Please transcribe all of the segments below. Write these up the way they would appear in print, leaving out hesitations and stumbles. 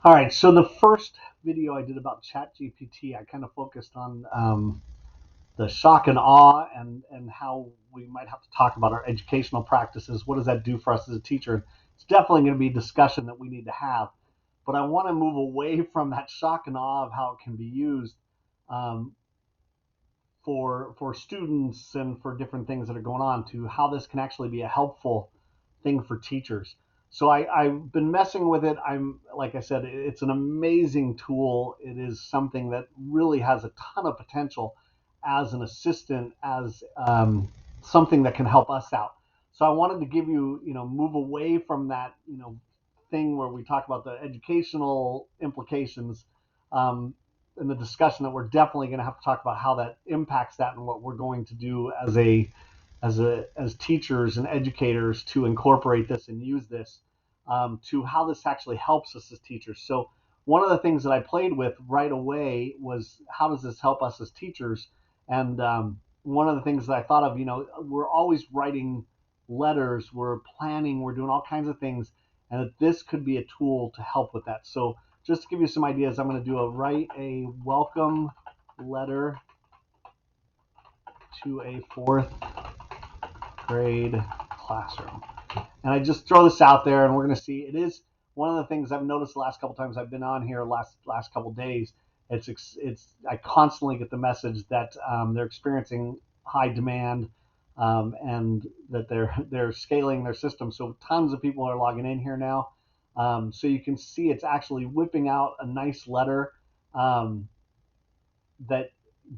All right, so the first video I did about Chat GPT, I kind of focused on the shock and awe and how we might have to talk about our educational practices. What does that do for us as a teacher? It's definitely going to be a discussion that we need to have. But I want to move away from that shock and awe of how it can be used um, for students and for different things that are going on to how this can actually be a helpful thing for teachers. So I've been messing with it. I'm like I said, it's an amazing tool. It is something that really has a ton of potential as an assistant, as something that can help us out. So I wanted to give you, move away from that, thing where we talk about the educational implications in the discussion that we're definitely going to have to talk about how that impacts that and what we're going to do as teachers and educators to incorporate this and use this to how this actually helps us as teachers. So one of the things that I played with right away was how does this help us as teachers? And one of the things that I thought of, we're always writing letters, we're planning, we're doing all kinds of things, and that this could be a tool to help with that. So just to give you some ideas, I'm going to write a welcome letter to a fourth grade classroom. And I just throw this out there, and we're going to see. It is one of the things I've noticed the last couple times I've been on here, last couple days. It's I constantly get the message that they're experiencing high demand and that they're scaling their system. So tons of people are logging in here now. So you can see it's actually whipping out a nice letter um, that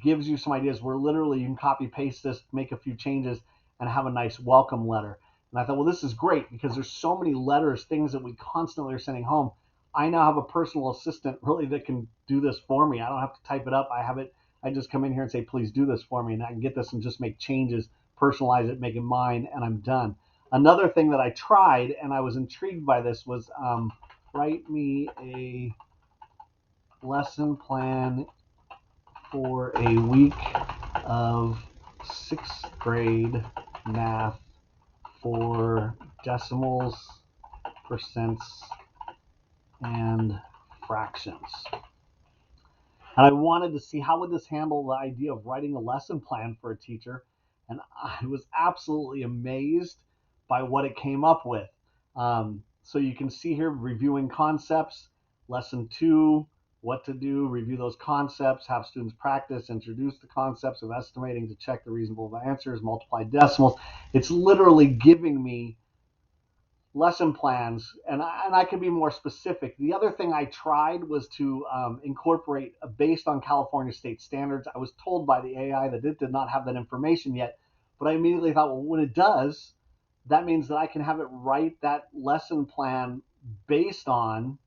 gives you some ideas where literally you can copy paste this, make a few changes, and have a nice welcome letter. And I thought, well, this is great because there's so many letters, things that we constantly are sending home. I now have a personal assistant really that can do this for me. I don't have to type it up. I have it. I just come in here and say, please do this for me, and I can get this and just make changes, personalize it, make it mine, and I'm done. Another thing that I tried and I was intrigued by this was write me a lesson plan for a week of sixth grade math for decimals, percents, and fractions. And I wanted to see how would this handle the idea of writing a lesson plan for a teacher. And I was absolutely amazed by what it came up with. So you can see here reviewing concepts, lesson 2, what to do, review those concepts, have students practice, introduce the concepts of estimating to check the reasonable answers, multiply decimals. It's literally giving me lesson plans, and I can be more specific. The other thing I tried was to incorporate based on California state standards. I was told by the AI that it did not have that information yet, but I immediately thought, well, when it does, that means that I can have it write that lesson plan based on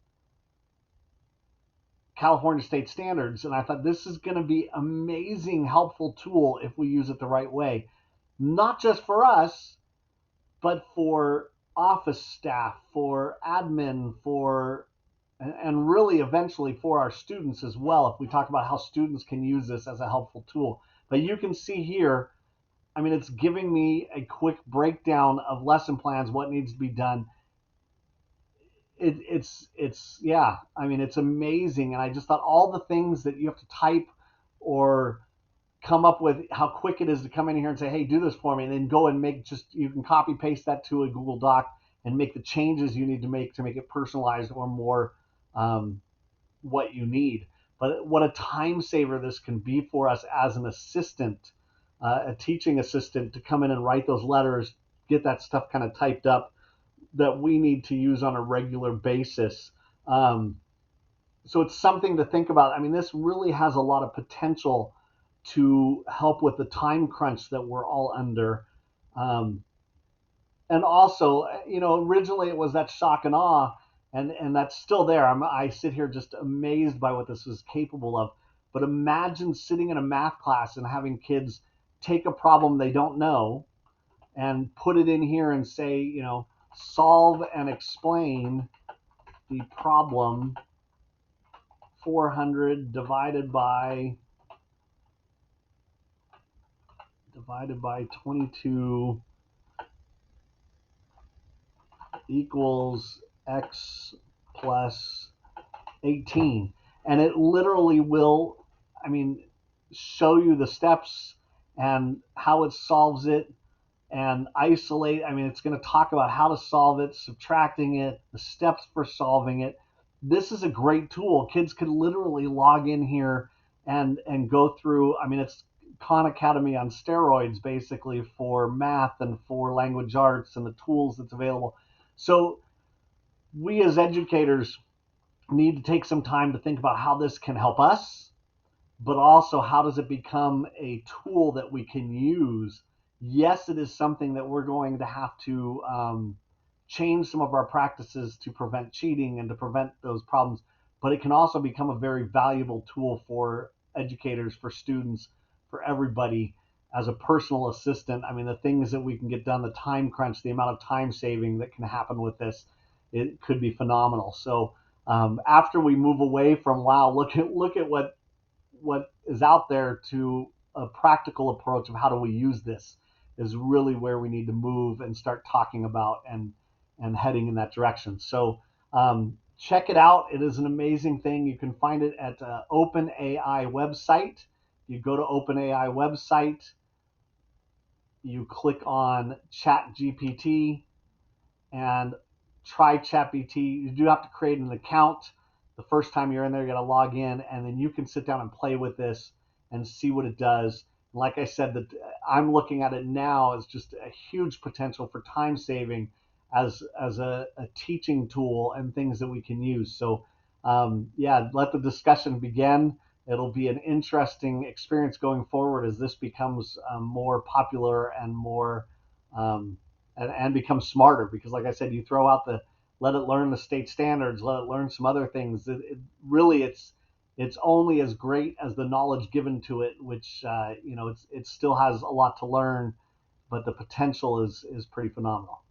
California state standards. And I thought this is going to be amazing, helpful tool if we use it the right way, not just for us, but for office staff, for admin, for and really eventually for our students as well, if we talk about how students can use this as a helpful tool. But you can see here, I mean, it's giving me a quick breakdown of lesson plans, what needs to be done. It's yeah, I mean, it's amazing. And I just thought all the things that you have to type or come up with, how quick it is to come in here and say, hey, do this for me, and then go and make, just you can copy paste that to a Google Doc and make the changes you need to make it personalized or more what you need. But what a time saver this can be for us as an assistant, a teaching assistant, to come in and write those letters, get that stuff kind of typed up that we need to use on a regular basis. So it's something to think about. I mean, this really has a lot of potential to help with the time crunch that we're all under. Um, and also, originally it was that shock and awe, and that's still there. I sit here just amazed by what this is capable of. But imagine sitting in a math class and having kids take a problem they don't know and put it in here and say, solve and explain the problem 400 divided by 22 equals x plus 18, and it literally will, I mean, show you the steps and how it solves it and isolate. I mean, it's going to talk about how to solve it, subtracting it, the steps for solving it. This is a great tool. Kids could literally log in here and go through. I mean, it's Khan Academy on steroids, basically, for math and for language arts and the tools that's available. So we as educators need to take some time to think about how this can help us, but also how does it become a tool that we can use. Yes, it is something that we're going to have to change some of our practices to prevent cheating and to prevent those problems, but it can also become a very valuable tool for educators, for students, for everybody as a personal assistant. I mean, the things that we can get done, the time crunch, the amount of time saving that can happen with this, it could be phenomenal. So after we move away from, wow, look at what is out there, to a practical approach of how do we use this, is really where we need to move and start talking about and heading in that direction. So check it out. It is an amazing thing. You can find it at OpenAI website. You go to OpenAI website, you click on Chat GPT and try Chat GPT. You do have to create an account. The first time you're in there, you got to log in, and then you can sit down and play with this and see what it does. Like I said, that I'm looking at it now as just a huge potential for time saving, as a teaching tool and things that we can use. So yeah, let the discussion begin. It'll be an interesting experience going forward as this becomes more popular and more and become smarter. Because, like I said, you throw out the let it learn the state standards, let it learn some other things. Really, it's only as great as the knowledge given to it, which it still has a lot to learn, but the potential is pretty phenomenal.